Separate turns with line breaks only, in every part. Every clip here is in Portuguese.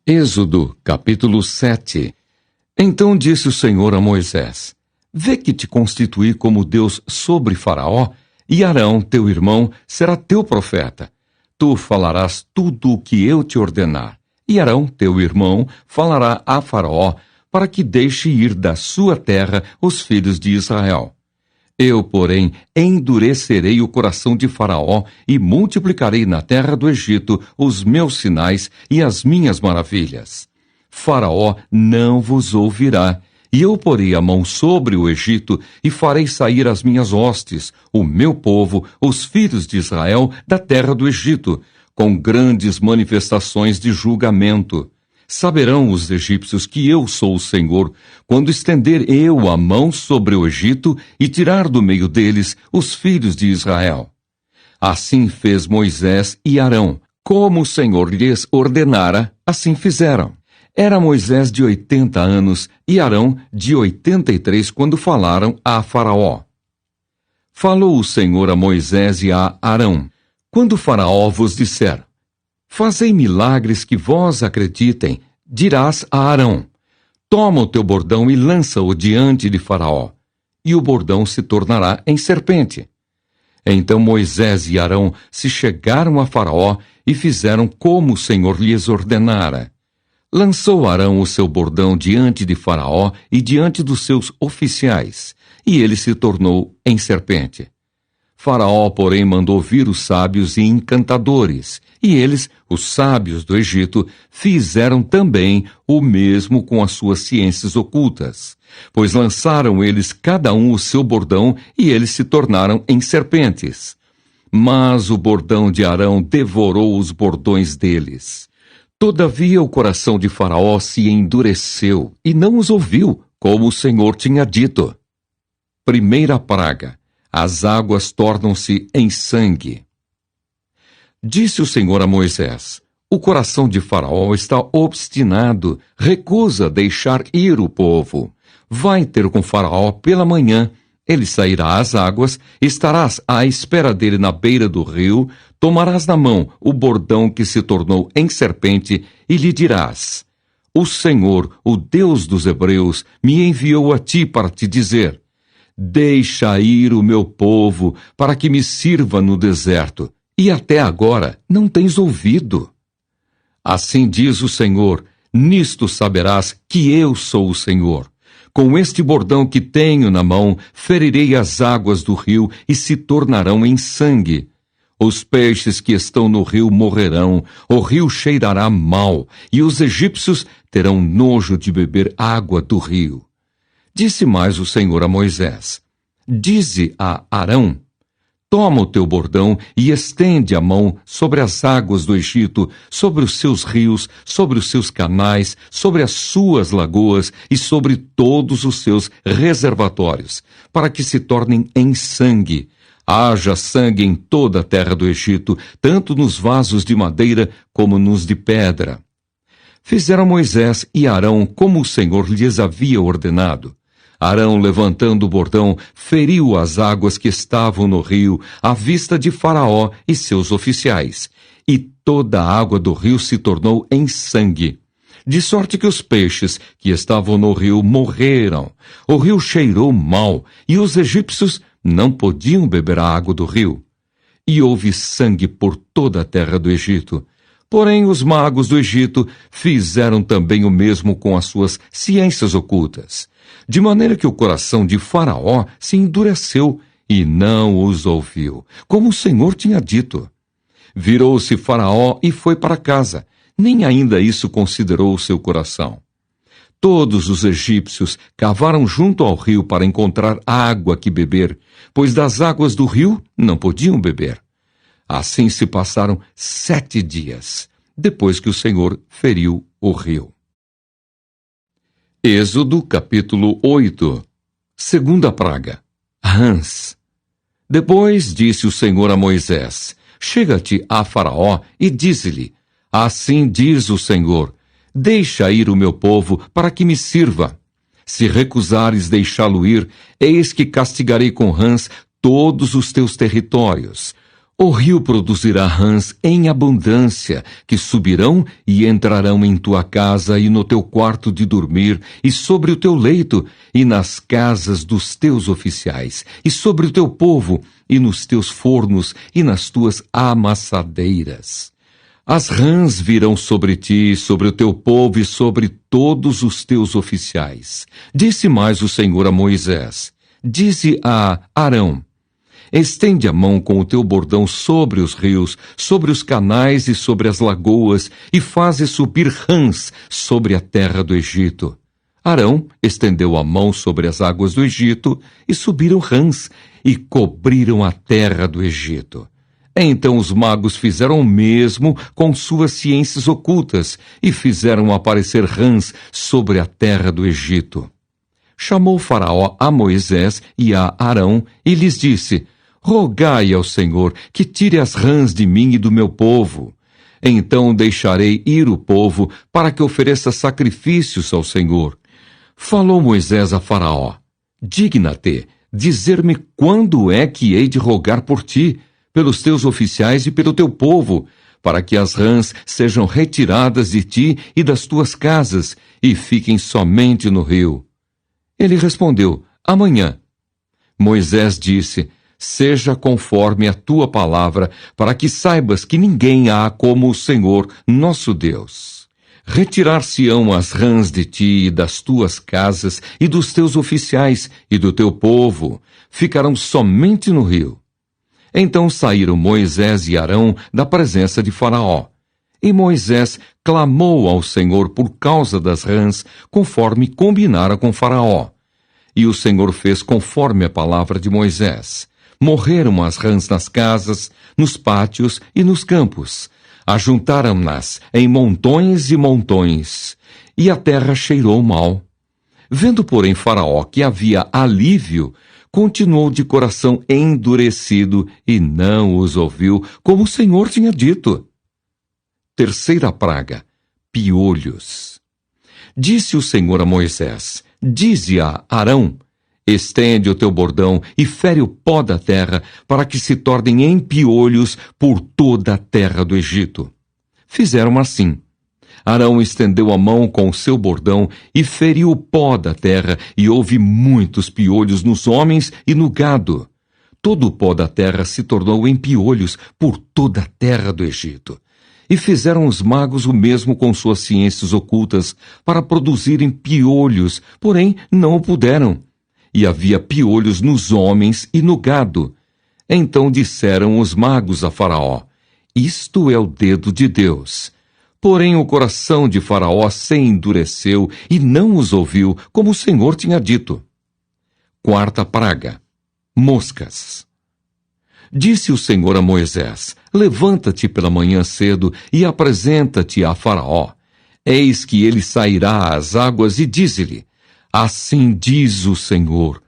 Êxodo, capítulo 7. Então disse o Senhor a Moisés: Vê que te constituí como Deus sobre Faraó, e Arão, teu irmão, será teu profeta. Tu falarás tudo o que eu te ordenar. E Arão, teu irmão, falará a Faraó, para que deixe ir da sua terra os filhos de Israel. Eu, porém, endurecerei o coração de Faraó e multiplicarei na terra do Egito os meus sinais e as minhas maravilhas. Faraó não vos ouvirá, e eu porei a mão sobre o Egito e farei sair as minhas hostes, o meu povo, os filhos de Israel, da terra do Egito, com grandes manifestações de julgamento. Saberão os egípcios que eu sou o Senhor, quando estender eu a mão sobre o Egito e tirar do meio deles os filhos de Israel. Assim fez Moisés e Arão, como o Senhor lhes ordenara, assim fizeram. Era Moisés de 80 anos e Arão de 83 quando falaram a Faraó. Falou o Senhor a Moisés e a Arão: Quando Faraó vos disser: Fazei milagres que vós acreditem, dirás a Arão: Toma o teu bordão e lança-o diante de Faraó, e o bordão se tornará em serpente. Então Moisés e Arão se chegaram a Faraó e fizeram como o Senhor lhes ordenara. Lançou Arão o seu bordão diante de Faraó e diante dos seus oficiais, e ele se tornou em serpente. Faraó, porém, mandou vir os sábios e encantadores, e eles, os sábios do Egito, fizeram também o mesmo com as suas ciências ocultas, pois lançaram eles cada um o seu bordão e eles se tornaram em serpentes. Mas o bordão de Arão devorou os bordões deles. Todavia o coração de Faraó se endureceu e não os ouviu, como o Senhor tinha dito. Primeira praga: as águas tornam-se em sangue. Disse o Senhor a Moisés: O coração de Faraó está obstinado, recusa deixar ir o povo. Vai ter com Faraó pela manhã. Ele sairá às águas, estarás à espera dele na beira do rio, tomarás na mão o bordão que se tornou em serpente e lhe dirás: O Senhor, o Deus dos Hebreus, me enviou a ti para te dizer: Deixa ir o meu povo para que me sirva no deserto, e até agora não tens ouvido. Assim diz o Senhor: Nisto saberás que eu sou o Senhor. Com este bordão que tenho na mão, ferirei as águas do rio e se tornarão em sangue. Os peixes que estão no rio morrerão, o rio cheirará mal, e os egípcios terão nojo de beber água do rio. Disse mais o Senhor a Moisés: Dize a Arão: Toma o teu bordão e estende a mão sobre as águas do Egito, sobre os seus rios, sobre os seus canais, sobre as suas lagoas e sobre todos os seus reservatórios, para que se tornem em sangue. Haja sangue em toda a terra do Egito, tanto nos vasos de madeira como nos de pedra. Fizeram Moisés e Arão como o Senhor lhes havia ordenado. Arão, levantando o bordão, feriu as águas que estavam no rio, à vista de Faraó e seus oficiais, e toda a água do rio se tornou em sangue. De sorte que os peixes que estavam no rio morreram. O rio cheirou mal, e os egípcios não podiam beber a água do rio. E houve sangue por toda a terra do Egito. Porém, os magos do Egito fizeram também o mesmo com as suas ciências ocultas, de maneira que o coração de Faraó se endureceu e não os ouviu, como o Senhor tinha dito. Virou-se Faraó e foi para casa, nem ainda isso considerou o seu coração. Todos os egípcios cavaram junto ao rio para encontrar água que beber, pois das águas do rio não podiam beber. Assim se passaram 7 dias, depois que o Senhor feriu o rio. Êxodo, capítulo 8. Segunda praga: rãs. Depois disse o Senhor a Moisés: Chega-te a Faraó e dize-lhe: Assim diz o Senhor: Deixa ir o meu povo para que me sirva. Se recusares deixá-lo ir, eis que castigarei com rãs todos os teus territórios. O rio produzirá rãs em abundância, que subirão e entrarão em tua casa e no teu quarto de dormir, e sobre o teu leito, e nas casas dos teus oficiais, e sobre o teu povo, e nos teus fornos, e nas tuas amassadeiras. As rãs virão sobre ti, sobre o teu povo e sobre todos os teus oficiais. Disse mais o Senhor a Moisés: dize a Arão: estende a mão com o teu bordão sobre os rios, sobre os canais e sobre as lagoas, e faze subir rãs sobre a terra do Egito. Arão estendeu a mão sobre as águas do Egito, e subiram rãs, e cobriram a terra do Egito. Então os magos fizeram o mesmo com suas ciências ocultas, e fizeram aparecer rãs sobre a terra do Egito. Chamou Faraó a Moisés e a Arão, e lhes disse: rogai ao Senhor que tire as rãs de mim e do meu povo. Então deixarei ir o povo para que ofereça sacrifícios ao Senhor. Falou Moisés a Faraó: digna-te dizer-me quando é que hei de rogar por ti, pelos teus oficiais e pelo teu povo, para que as rãs sejam retiradas de ti e das tuas casas, e fiquem somente no rio. Ele respondeu: amanhã. Moisés disse: seja conforme a tua palavra, para que saibas que ninguém há como o Senhor, nosso Deus. Retirar-se-ão as rãs de ti e das tuas casas, e dos teus oficiais, e do teu povo, ficarão somente no rio. Então saíram Moisés e Arão da presença de Faraó. E Moisés clamou ao Senhor por causa das rãs, conforme combinara com Faraó. E o Senhor fez conforme a palavra de Moisés. Morreram as rãs nas casas, nos pátios e nos campos. Ajuntaram-nas em montões e montões, e a terra cheirou mal. Vendo, porém, Faraó que havia alívio, continuou de coração endurecido e não os ouviu, como o Senhor tinha dito. Terceira praga: piolhos. Disse o Senhor a Moisés: dize a Arão: estende o teu bordão e fere o pó da terra, para que se tornem em piolhos por toda a terra do Egito. Fizeram assim. Arão estendeu a mão com o seu bordão e feriu o pó da terra, e houve muitos piolhos nos homens e no gado. Todo o pó da terra se tornou em piolhos por toda a terra do Egito. E fizeram os magos o mesmo com suas ciências ocultas, para produzirem piolhos, porém não o puderam. E havia piolhos nos homens e no gado. Então disseram os magos a Faraó: isto é o dedo de Deus. Porém o coração de Faraó se endureceu e não os ouviu, como o Senhor tinha dito. Quarta praga: moscas. Disse o Senhor a Moisés: levanta-te pela manhã cedo e apresenta-te a Faraó. Eis que ele sairá às águas e dize-lhe: assim diz o Senhor: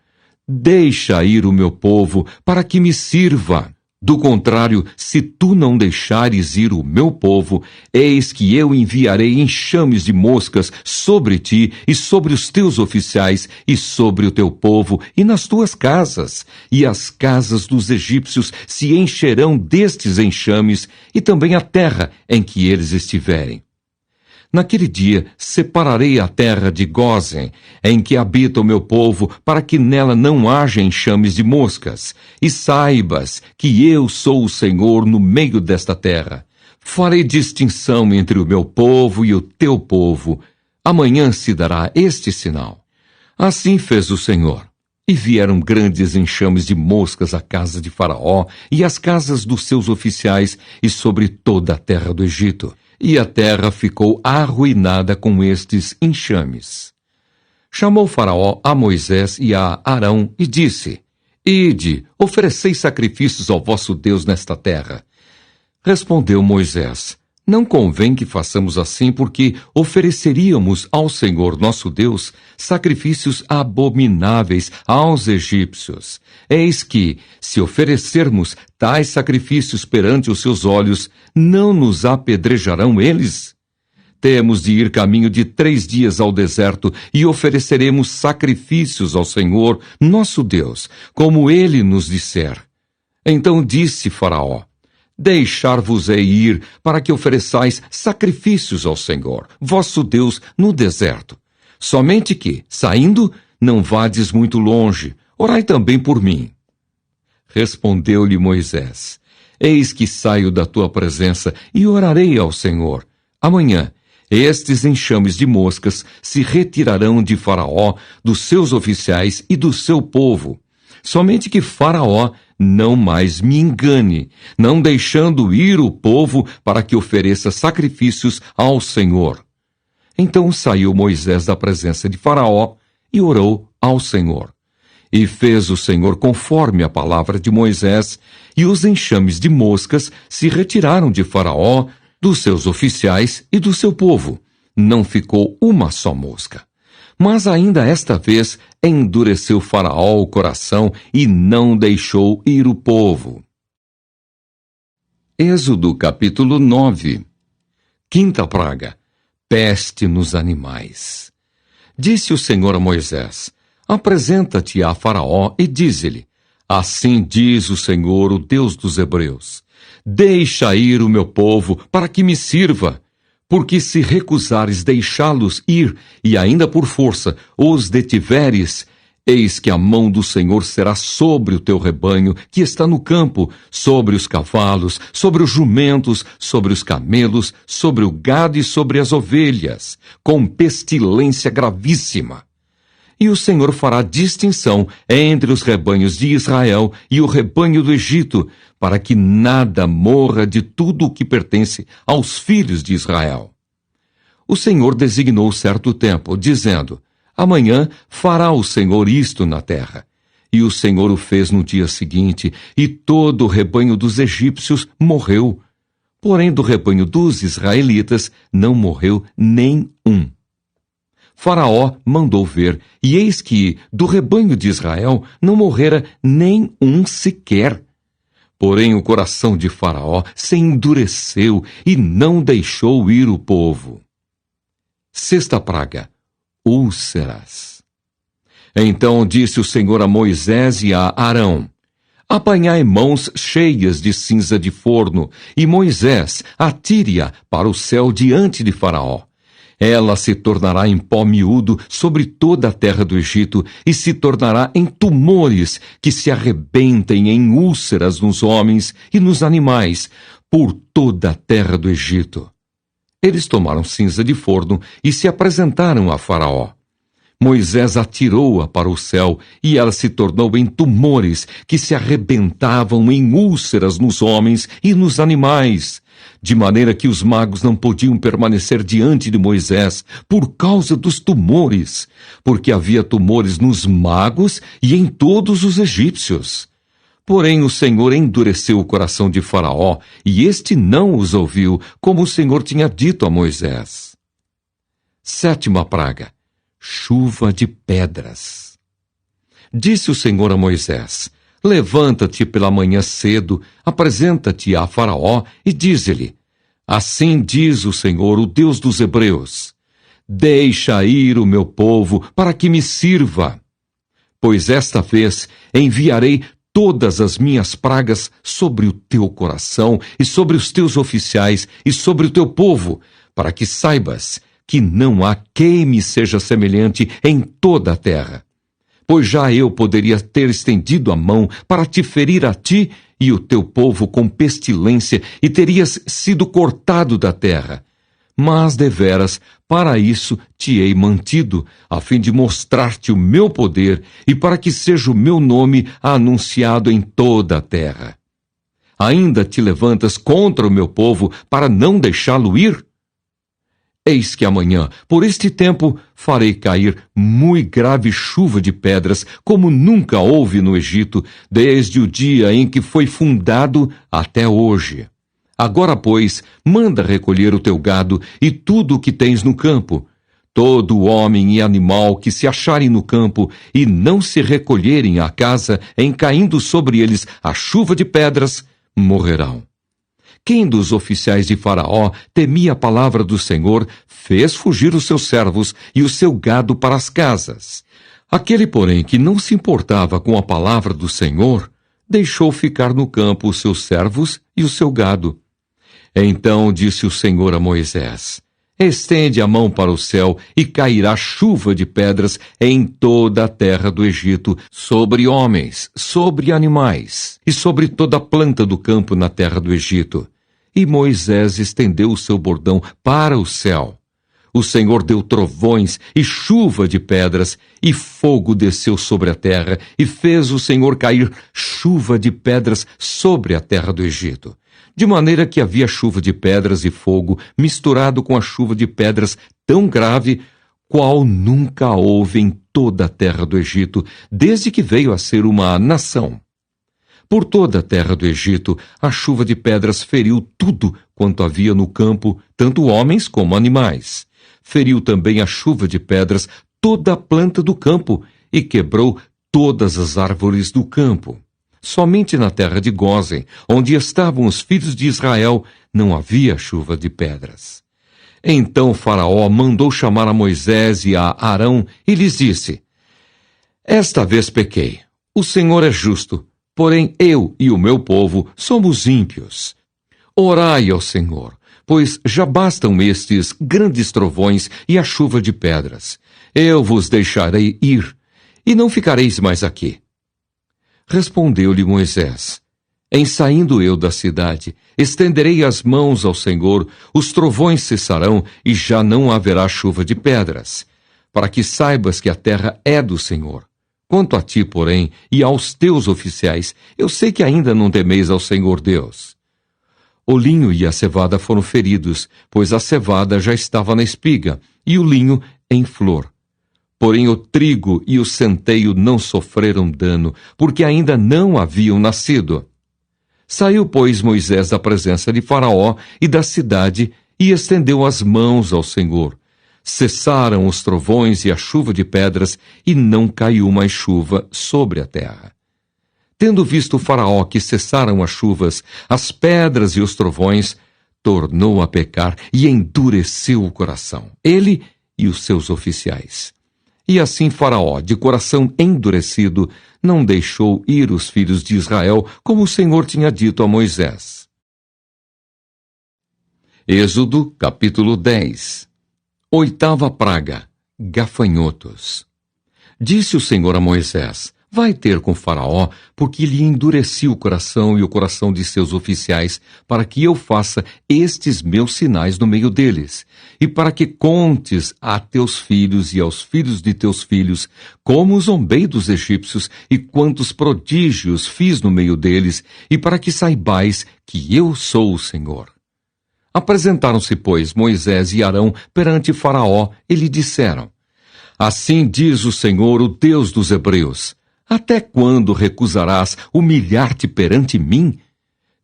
deixa ir o meu povo para que me sirva. Do contrário, se tu não deixares ir o meu povo, eis que eu enviarei enxames de moscas sobre ti e sobre os teus oficiais e sobre o teu povo e nas tuas casas, e as casas dos egípcios se encherão destes enxames, e também a terra em que eles estiverem. Naquele dia separarei a terra de Gósen, em que habita o meu povo, para que nela não haja enxames de moscas. E saibas que eu sou o Senhor no meio desta terra. Farei distinção entre o meu povo e o teu povo. Amanhã se dará este sinal. Assim fez o Senhor. E vieram grandes enxames de moscas à casa de Faraó e às casas dos seus oficiais e sobre toda a terra do Egito. E a terra ficou arruinada com estes enxames. Chamou Faraó a Moisés e a Arão e disse: ide, ofereceis sacrifícios ao vosso Deus nesta terra. Respondeu Moisés: não convém que façamos assim, porque ofereceríamos ao Senhor nosso Deus sacrifícios abomináveis aos egípcios. Eis que, se oferecermos tais sacrifícios perante os seus olhos, não nos apedrejarão eles? Temos de ir caminho de 3 dias ao deserto e ofereceremos sacrifícios ao Senhor nosso Deus, como ele nos disser. Então disse Faraó: Deixar-vos-ei ir para que ofereçais sacrifícios ao Senhor, vosso Deus, no deserto. Somente que, saindo, não vades muito longe, orai também por mim. Respondeu-lhe Moisés: Eis que saio da tua presença e orarei ao Senhor. Amanhã, estes enxames de moscas se retirarão de Faraó, dos seus oficiais e do seu povo. Somente que Faraó não mais me engane, não deixando ir o povo para que ofereça sacrifícios ao Senhor. Então saiu Moisés da presença de Faraó e orou ao Senhor. E fez o Senhor conforme a palavra de Moisés, e os enxames de moscas se retiraram de Faraó, dos seus oficiais e do seu povo. Não ficou uma só mosca. Mas ainda esta vez endureceu Faraó o coração e não deixou ir o povo. Êxodo capítulo 9. Quinta praga: peste nos animais. Disse o Senhor a Moisés: Apresenta-te a Faraó e dize-lhe: Assim diz o Senhor, o Deus dos Hebreus: Deixa ir o meu povo para que me sirva. Porque se recusares deixá-los ir, e ainda por força os detiveres, eis que a mão do Senhor será sobre o teu rebanho que está no campo, sobre os cavalos, sobre os jumentos, sobre os camelos, sobre o gado e sobre as ovelhas, com pestilência gravíssima. E o Senhor fará distinção entre os rebanhos de Israel e o rebanho do Egito, para que nada morra de tudo o que pertence aos filhos de Israel. O Senhor designou certo tempo, dizendo: Amanhã fará o Senhor isto na terra. E o Senhor o fez no dia seguinte, e todo o rebanho dos egípcios morreu. Porém, do rebanho dos israelitas não morreu nem um. Faraó mandou ver, e eis que, do rebanho de Israel, não morrera nem um sequer. Porém, o coração de Faraó se endureceu e não deixou ir o povo. Sexta praga: úlceras. Então disse o Senhor a Moisés e a Arão: Apanhai mãos cheias de cinza de forno, e Moisés atire-a para o céu diante de Faraó. Ela se tornará em pó miúdo sobre toda a terra do Egito e se tornará em tumores que se arrebentem em úlceras nos homens e nos animais por toda a terra do Egito. Eles tomaram cinza de forno e se apresentaram a Faraó. Moisés atirou-a para o céu e ela se tornou em tumores que se arrebentavam em úlceras nos homens e nos animais, de maneira que os magos não podiam permanecer diante de Moisés por causa dos tumores, porque havia tumores nos magos e em todos os egípcios. Porém o Senhor endureceu o coração de Faraó, e este não os ouviu, como o Senhor tinha dito a Moisés. Sétima praga: chuva de pedras. Disse o Senhor a Moisés: Levanta-te pela manhã cedo, apresenta-te a Faraó e dize-lhe: Assim diz o Senhor, o Deus dos Hebreus: Deixa ir o meu povo para que me sirva. Pois esta vez enviarei todas as minhas pragas sobre o teu coração e sobre os teus oficiais e sobre o teu povo, para que saibas que não há quem me seja semelhante em toda a terra. Pois já eu poderia ter estendido a mão para te ferir a ti e o teu povo com pestilência, e terias sido cortado da terra. Mas, deveras, para isso te hei mantido, a fim de mostrar-te o meu poder, e para que seja o meu nome anunciado em toda a terra. Ainda te levantas contra o meu povo para não deixá-lo ir? Eis que amanhã, por este tempo, farei cair muito grave chuva de pedras, como nunca houve no Egito, desde o dia em que foi fundado até hoje. Agora, pois, manda recolher o teu gado e tudo o que tens no campo. Todo homem e animal que se acharem no campo e não se recolherem à casa, em caindo sobre eles a chuva de pedras, morrerão. Quem dos oficiais de Faraó temia a palavra do Senhor, fez fugir os seus servos e o seu gado para as casas. Aquele, porém, que não se importava com a palavra do Senhor, deixou ficar no campo os seus servos e o seu gado. Então disse o Senhor a Moisés: estende a mão para o céu e cairá chuva de pedras em toda a terra do Egito, sobre homens, sobre animais e sobre toda a planta do campo na terra do Egito. E Moisés estendeu o seu bordão para o céu. O Senhor deu trovões e chuva de pedras, e fogo desceu sobre a terra, e fez o Senhor cair chuva de pedras sobre a terra do Egito. De maneira que havia chuva de pedras e fogo misturado com a chuva de pedras tão grave, qual nunca houve em toda a terra do Egito, desde que veio a ser uma nação. Por toda a terra do Egito, a chuva de pedras feriu tudo quanto havia no campo, tanto homens como animais. Feriu também a chuva de pedras toda a planta do campo e quebrou todas as árvores do campo. Somente na terra de Gósen, onde estavam os filhos de Israel, não havia chuva de pedras. Então Faraó mandou chamar a Moisés e a Arão e lhes disse: esta vez pequei. O Senhor é justo, porém eu e o meu povo somos ímpios. Orai ao Senhor, pois já bastam estes grandes trovões e a chuva de pedras. Eu vos deixarei ir, e não ficareis mais aqui. Respondeu-lhe Moisés: em saindo eu da cidade, estenderei as mãos ao Senhor, os trovões cessarão e já não haverá chuva de pedras, para que saibas que a terra é do Senhor. Quanto a ti, porém, e aos teus oficiais, eu sei que ainda não temeis ao Senhor Deus. O linho e a cevada foram feridos, pois a cevada já estava na espiga, e o linho em flor. Porém o trigo e o centeio não sofreram dano, porque ainda não haviam nascido. Saiu, pois, Moisés da presença de Faraó e da cidade, e estendeu as mãos ao Senhor. Cessaram os trovões e a chuva de pedras, e não caiu mais chuva sobre a terra. Tendo visto Faraó que cessaram as chuvas, as pedras e os trovões, tornou a pecar e endureceu o coração, ele e os seus oficiais. E assim Faraó, de coração endurecido, não deixou ir os filhos de Israel, como o Senhor tinha dito a Moisés. Êxodo, capítulo 10. Oitava praga, gafanhotos. Disse o Senhor a Moisés: vai ter com Faraó, porque lhe endureci o coração e o coração de seus oficiais, para que eu faça estes meus sinais no meio deles, e para que contes a teus filhos e aos filhos de teus filhos, como zombei dos egípcios e quantos prodígios fiz no meio deles, e para que saibais que eu sou o Senhor. Apresentaram-se, pois, Moisés e Arão perante Faraó, e lhe disseram: assim diz o Senhor, o Deus dos hebreus: até quando recusarás humilhar-te perante mim?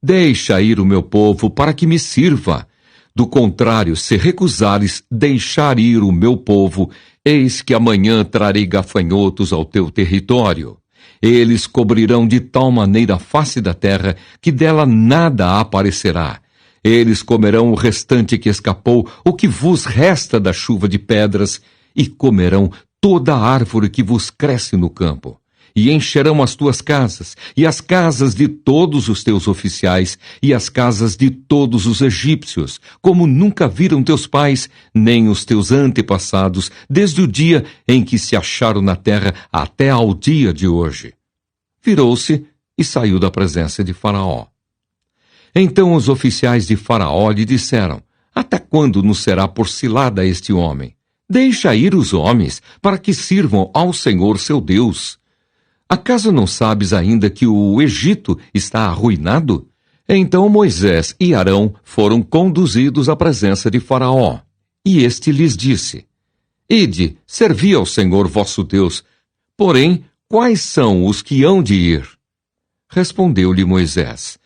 Deixa ir o meu povo para que me sirva. Do contrário, se recusares deixar ir o meu povo, eis que amanhã trarei gafanhotos ao teu território. Eles cobrirão de tal maneira a face da terra que dela nada aparecerá. Eles comerão o restante que escapou, o que vos resta da chuva de pedras, e comerão toda a árvore que vos cresce no campo. E encherão as tuas casas, e as casas de todos os teus oficiais, e as casas de todos os egípcios, como nunca viram teus pais, nem os teus antepassados, desde o dia em que se acharam na terra até ao dia de hoje. Virou-se e saiu da presença de Faraó. Então os oficiais de Faraó lhe disseram: até quando nos será por cilada este homem? Deixa ir os homens, para que sirvam ao Senhor seu Deus. Acaso não sabes ainda que o Egito está arruinado? Então Moisés e Arão foram conduzidos à presença de Faraó. E este lhes disse: ide, servi ao Senhor vosso Deus. Porém, quais são os que hão de ir? Respondeu-lhe Moisés: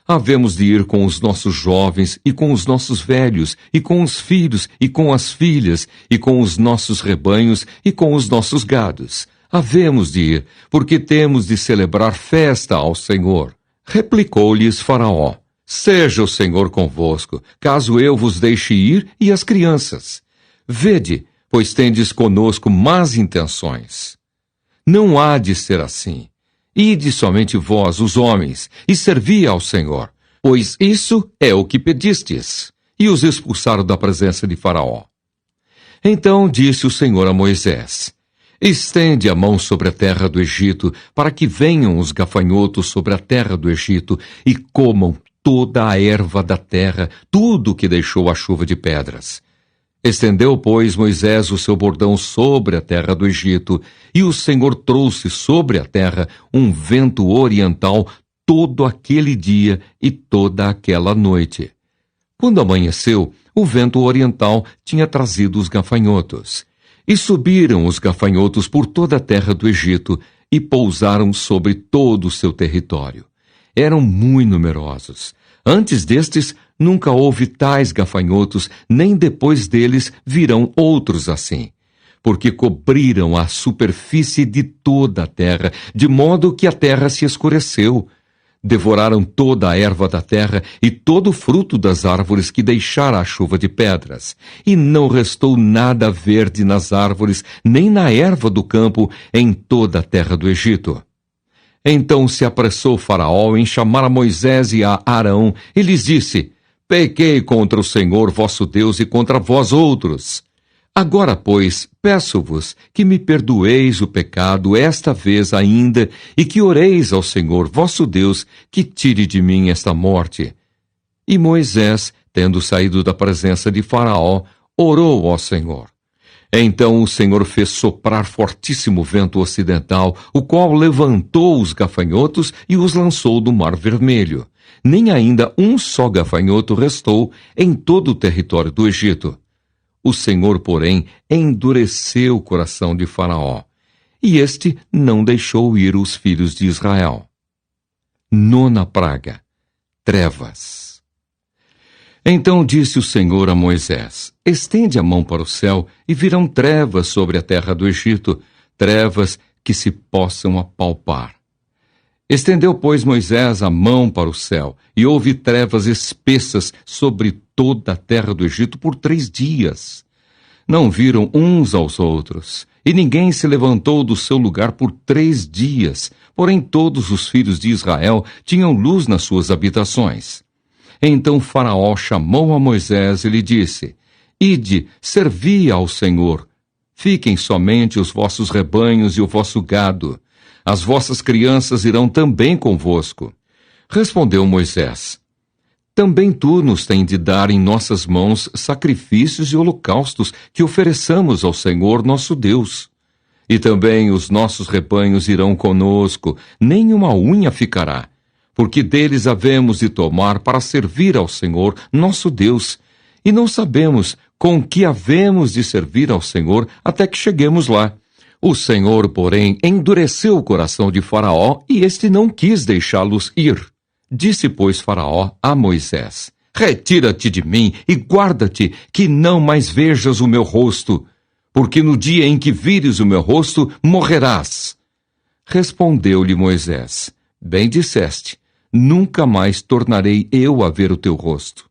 havemos de ir com os nossos jovens, e com os nossos velhos, e com os filhos, e com as filhas, e com os nossos rebanhos, e com os nossos gados. Havemos de ir, porque temos de celebrar festa ao Senhor. Replicou-lhes Faraó: seja o Senhor convosco, caso eu vos deixe ir e as crianças. Vede, pois tendes conosco más intenções. Não há de ser assim. Ide somente vós, os homens, e servi ao Senhor, pois isso é o que pedistes. E os expulsaram da presença de Faraó. Então disse o Senhor a Moisés: Estende a mão sobre a terra do Egito, para que venham os gafanhotos sobre a terra do Egito e comam toda a erva da terra, tudo que deixou a chuva de pedras. Estendeu, pois, Moisés o seu bordão sobre a terra do Egito, e o Senhor trouxe sobre a terra um vento oriental todo aquele dia e toda aquela noite. Quando amanheceu, o vento oriental tinha trazido os gafanhotos. E subiram os gafanhotos por toda a terra do Egito e pousaram sobre todo o seu território. Eram muito numerosos. Antes destes, nunca houve tais gafanhotos, nem depois deles virão outros assim. Porque cobriram a superfície de toda a terra, de modo que a terra se escureceu. Devoraram toda a erva da terra e todo o fruto das árvores que deixara a chuva de pedras. E não restou nada verde nas árvores, nem na erva do campo, em toda a terra do Egito. Então se apressou Faraó em chamar a Moisés e a Arão, e lhes disse: Pequei contra o Senhor vosso Deus e contra vós outros. Agora, pois, peço-vos que me perdoeis o pecado esta vez ainda, e que oreis ao Senhor vosso Deus, que tire de mim esta morte. E Moisés, tendo saído da presença de Faraó, orou ao Senhor. Então o Senhor fez soprar fortíssimo vento ocidental, o qual levantou os gafanhotos e os lançou do Mar Vermelho. Nem ainda um só gafanhoto restou em todo o território do Egito. O Senhor, porém, endureceu o coração de Faraó, e este não deixou ir os filhos de Israel. Nona praga: trevas. Então disse o Senhor a Moisés: Estende a mão para o céu, e virão trevas sobre a terra do Egito, trevas que se possam apalpar. Estendeu, pois, Moisés a mão para o céu, e houve trevas espessas sobre toda a terra do Egito por 3 dias. Não viram uns aos outros, e ninguém se levantou do seu lugar por 3 dias, porém todos os filhos de Israel tinham luz nas suas habitações. Então Faraó chamou a Moisés e lhe disse: Ide, servi ao Senhor. Fiquem somente os vossos rebanhos e o vosso gado. As vossas crianças irão também convosco. Respondeu Moisés: Também tu nos tens de dar em nossas mãos sacrifícios e holocaustos que ofereçamos ao Senhor nosso Deus. E também os nossos rebanhos irão conosco, nem uma unha ficará, porque deles havemos de tomar para servir ao Senhor nosso Deus, e não sabemos com que havemos de servir ao Senhor até que cheguemos lá. O Senhor, porém, endureceu o coração de Faraó, e este não quis deixá-los ir. Disse, pois, Faraó a Moisés: Retira-te de mim e guarda-te, que não mais vejas o meu rosto, porque no dia em que vires o meu rosto, morrerás. Respondeu-lhe Moisés: Bem disseste, nunca mais tornarei eu a ver o teu rosto.